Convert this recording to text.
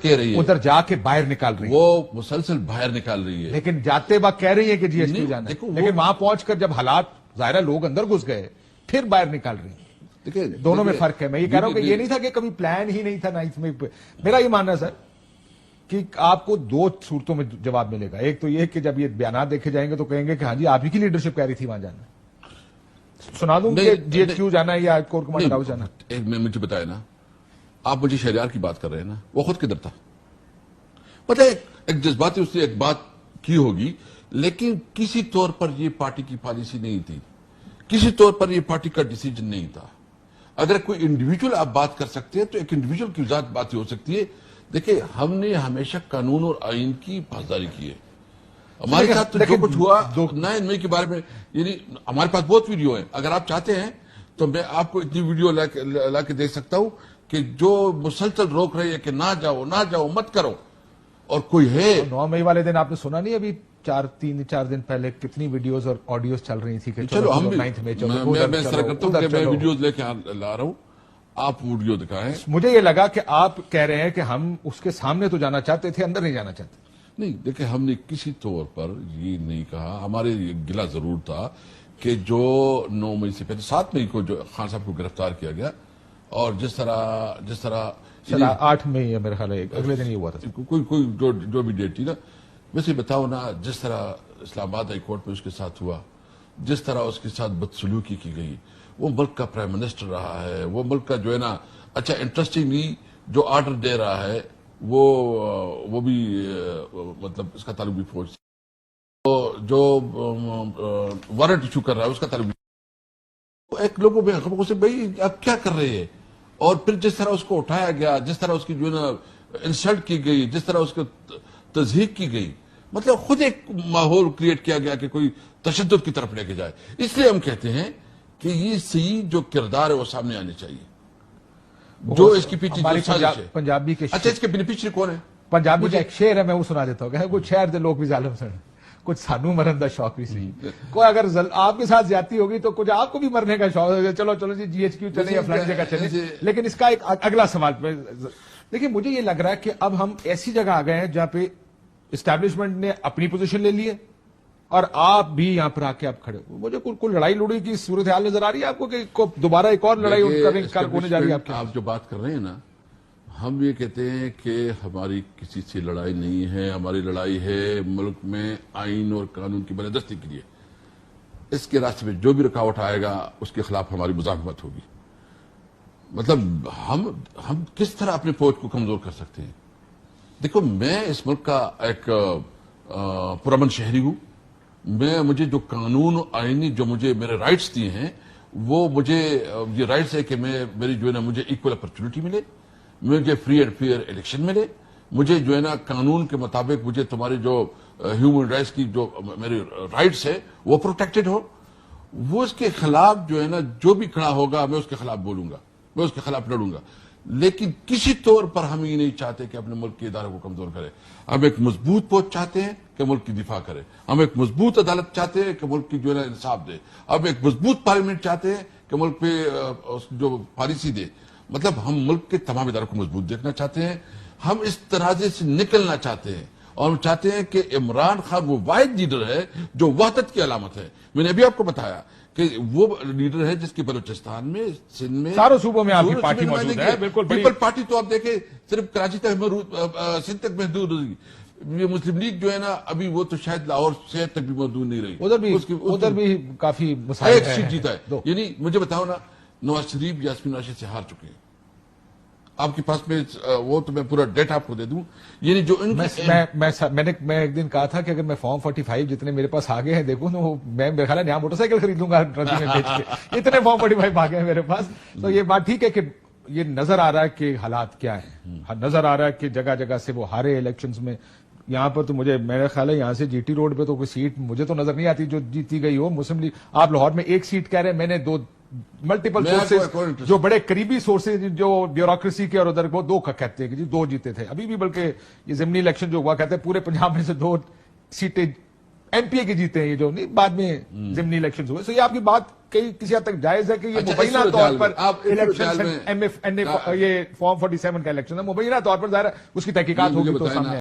کہہ رہی ہے ادھر جا کے باہر نکال رہی ہے، وہ مسلسل باہر نکال رہی ہے، لیکن جاتے وقت کہہ رہی ہے کہ جی ایس ٹی جانا ہے، دیکھو لیکن وہاں پہنچ کر جب حالات ظاہرہ لوگ اندر گھس گئے پھر باہر نکال رہی ہیں. دونوں میں فرق ہے. میں یہ کہہ رہا ہوں کہ یہ نہیں تھا کہ کبھی پلان ہی نہیں تھا نائنتھ میں. میرا یہ ماننا ہے سر کہ آپ کو دو صورتوں میں جواب ملے گا. ایک تو یہ کہ جب یہ بیانات دیکھے جائیں گے تو کہیں گے کہ ہاں جی آپ ہی کی لیڈرشپ کہہ رہی تھی وہاں جانا. سنا دوں کہ جی ایچ کیو جانا ہے یا کور کمانڈر ہاؤس جانا. ایک میں مجھے بتایا نا، آپ مجھے شہریار کی بات کر رہے ہیں نا، وہ خود کدھر تھا؟ پتہ ہے ایک جذباتی اس نے ایک بات کی ہوگی، لیکن کسی طور پر یہ پارٹی کی پالیسی نہیں تھی، کسی طور پر یہ پارٹی کا ڈیسیجن نہیں تھا. اگر کوئی انڈیویجول آپ بات کر سکتے ہیں تو ایک انڈیویجول کی ذات بات ہو سکتی ہے. دیکھیں ہم نے ہمیشہ قانون اور آئین کی پاسداری کی ہے. ہمارے ساتھ جو کچھ ہوا 9 مئی کے بارے میں، یعنی ہمارے پاس بہت ویڈیو ہیں. اگر آپ چاہتے ہیں تو میں آپ کو اتنی ویڈیو لا کے دیکھ سکتا ہوں کہ جو مسلسل روک رہے ہیں کہ نہ جاؤ مت کرو. اور کوئی ہے 9 مئی والے دن آپ نے سنا نہیں ابھی 4 دن پہلے کتنی ویڈیوز اور آڈیوز چل رہی تھی کہ چلو ہم میں اس طرح کرتا ہوں کہ میں ویڈیوز لے کے لا رہا ہوں، آپ ویڈیو دکھائیں. مجھے یہ لگا کہ آپ کہہ رہے ہیں کہ ہم اس کے سامنے تو جانا چاہتے تھے، اندر نہیں جانا چاہتے. نہیں دیکھیں ہم نے کسی طور پر یہ نہیں کہا. ہمارے یہ گلہ ضرور تھا کہ جو 9 مئی سے پہلے 7 مئی کو جو خان صاحب کو گرفتار کیا گیا، اور جس طرح 8 مئی میرے خیال ہے اگلے دن ہی ہوا تھا، کوئی جو بھی ڈیٹ تھی نا. ویسے بتاؤ نا، جس طرح اسلام آباد ہائی کورٹ میں اس کے ساتھ ہوا، جس طرح اس کے ساتھ بدسلوکی کی گئی، وہ ملک کا پرائم منسٹر رہا ہے، وہ ملک کا جو ہے نا. اچھا انٹرسٹنگلی جو آرڈر دے رہا ہے وہ بھی مطلب اس کا تعلق بھی فوج سے، جو وارنٹ ایشو کر رہا ہے اس کا تعلق بھی ایک لوگوں میں خبروں سے بھائی آپ کیا کر رہے ہیں. اور پھر جس طرح اس کو اٹھایا گیا، جس طرح اس کی جو ہے نا انسلٹ کی گئی، جس طرح اس کو تضحیق کی گئی، مطلب خود ایک ماحول کریٹ کیا گیا کہ کوئی تشدد کی طرف لے کے جائے. اس لیے ہم کہتے ہیں کہ یہ صحیح جو کردار ہے وہ سامنے آنے چاہیے، جو اس کی پیچھے پنجابی کے. اچھا اس کے بینیفیشری کون ہے؟ پنجابی کا ایک شعر ہے، میں وہ سنا دیتا ہوں کہ کچھ شہر دے لوگ بھی ظالم سن، کچھ سانو مرن دا شوق بھی سی. کوئی اگر آپ کے ساتھ زیادتی ہوگی تو کچھ آپ کو بھی مرنے کا شوق ہے. چلو جی جی ایچ کیو چلے یا فلانی جگہ چلے. لیکن اس کا ایک اگلا سوال پہ دیکھیں، مجھے یہ لگ رہا ہے کہ اب ہم ایسی جگہ آ گئے ہیں جہاں پہ اسٹیبلشمنٹ نے اپنی پوزیشن لے لی ہے اور آپ بھی یہاں پر آ کے آپ کھڑے ہو. مجھے کوئی لڑائی لڑائی کی صورتحال نظر آ رہی ہے آپ کو کہ دوبارہ ایک اور لڑائی ہونے جا رہی ہے؟ آپ جو بات کر رہے ہیں نا، ہم یہ کہتے ہیں کہ ہماری کسی سے لڑائی نہیں ہے. ہماری لڑائی ہے ملک میں آئین اور قانون کی بالادستی کے لیے. اس کے راستے میں جو بھی رکاوٹ آئے گا اس کے خلاف ہماری مزاحمت ہوگی. مطلب ہم کس طرح اپنے فوج کو کمزور کر سکتے ہیں؟ دیکھو میں اس ملک کا ایک پرامن شہری ہوں. مجھے جو قانون و آئینی جو مجھے میرے رائٹس دیے ہیں، وہ مجھے یہ رائٹس ہے کہ میری جو ہے نا مجھے ایکول اپرچونٹی ملے، مجھے فری اینڈ فیئر الیکشن ملے، مجھے جو ہے نا قانون کے مطابق مجھے تمہارے جو ہیومن رائٹس کی جو میرے رائٹس ہے وہ پروٹیکٹڈ ہو. وہ اس کے خلاف جو ہے نا جو بھی کھڑا ہوگا میں اس کے خلاف بولوں گا، میں اس کے خلاف لڑوں گا. لیکن کسی طور پر ہم یہ نہیں چاہتے کہ اپنے ملک کے اداروں کو کمزور کرے. ہم ایک مضبوط فوج چاہتے ہیں کہ ملک کی دفاع کرے. ہم ایک مضبوط عدالت چاہتے ہیں کہ ملک کی جو ہے انصاف دے. ہم ایک مضبوط پارلیمنٹ چاہتے ہیں کہ ملک پہ جو پالیسی دے. مطلب ہم ملک کے تمام اداروں کو مضبوط دیکھنا چاہتے ہیں. ہم اس تنازع سے نکلنا چاہتے ہیں اور ہم چاہتے ہیں کہ عمران خان وہ واحد لیڈر ہے جو وحدت کی علامت ہے. میں نے ابھی آپ کو بتایا کہ وہ لیڈر ہے جس کی بلوچستان میں، سندھ میں، ساروں صوبوں میں آپ کی پارٹی موجود ہے. بالکل پیپل پارٹی تو آپ دیکھیں صرف کراچی تک سندھ تک محدود ہوگی. یہ مسلم لیگ جو ہے نا ابھی وہ تو شاید لاہور شہر تک بھی محدود نہیں رہی. ادھر بھی کافی مسائل ایک سیٹ جیتا ہے. یعنی مجھے بتاؤ نا، نواز شریف یاسمین راشد سے ہار چکے ہیں. آپ کے پاس میں وہ تو میں پورا ڈیٹا آپ کو دے دوں. یعنی جو میں ایک دن کہا تھا کہ اگر میں فارم 45 جتنے میرے پاس آگے ہیں دیکھوں تو میں میرا خیال ہے یہاں موٹر سائیکل خرید لوں گا میں بیچ کے. اتنے فارم 45 آگے ہیں میرے پاس. تو یہ بات ٹھیک ہے کہ یہ نظر آ رہا ہے کہ حالات کیا ہیں. نظر آ رہا ہے کہ جگہ جگہ سے وہ ہارے الیکشنز میں. یہاں پر تو مجھے میرا خیال ہے یہاں سے جی ٹی روڈ پہ تو کوئی سیٹ مجھے تو نظر نہیں آتی جو جیتی گئی ہو. مسلم لیگ آپ لاہور میں ایک سیٹ کہہ رہے ہیں، میں نے 2 ملٹیپل سورسز جو بڑے قریبی سورسز جو بیوروکریسی کے اور ادھر وہ 2 کا کہتے ہیں کہ جی 2 جیتے تھے. ابھی بھی بلکہ یہ ضمنی الیکشن جو ہوا کہتے ہیں پورے پنجاب میں سے 2 سیٹیں ایم پی اے کی جیتے ہیں یہ جو نہیں بعد میں ضمنی الیکشن ہوئے. سو یہ آپ کی بات کسی حد تک جائز ہے کہ یہ اچھا، مبینہ اس طور صورتحال پر میں آپ اس صورتحال الیکشن میں یہ فارم 47 کا الیکشن ہے مبینہ طور پر ظاہر ہے اس کی تحقیقات مجھے ہوگی تو بتائیں نا، سامنے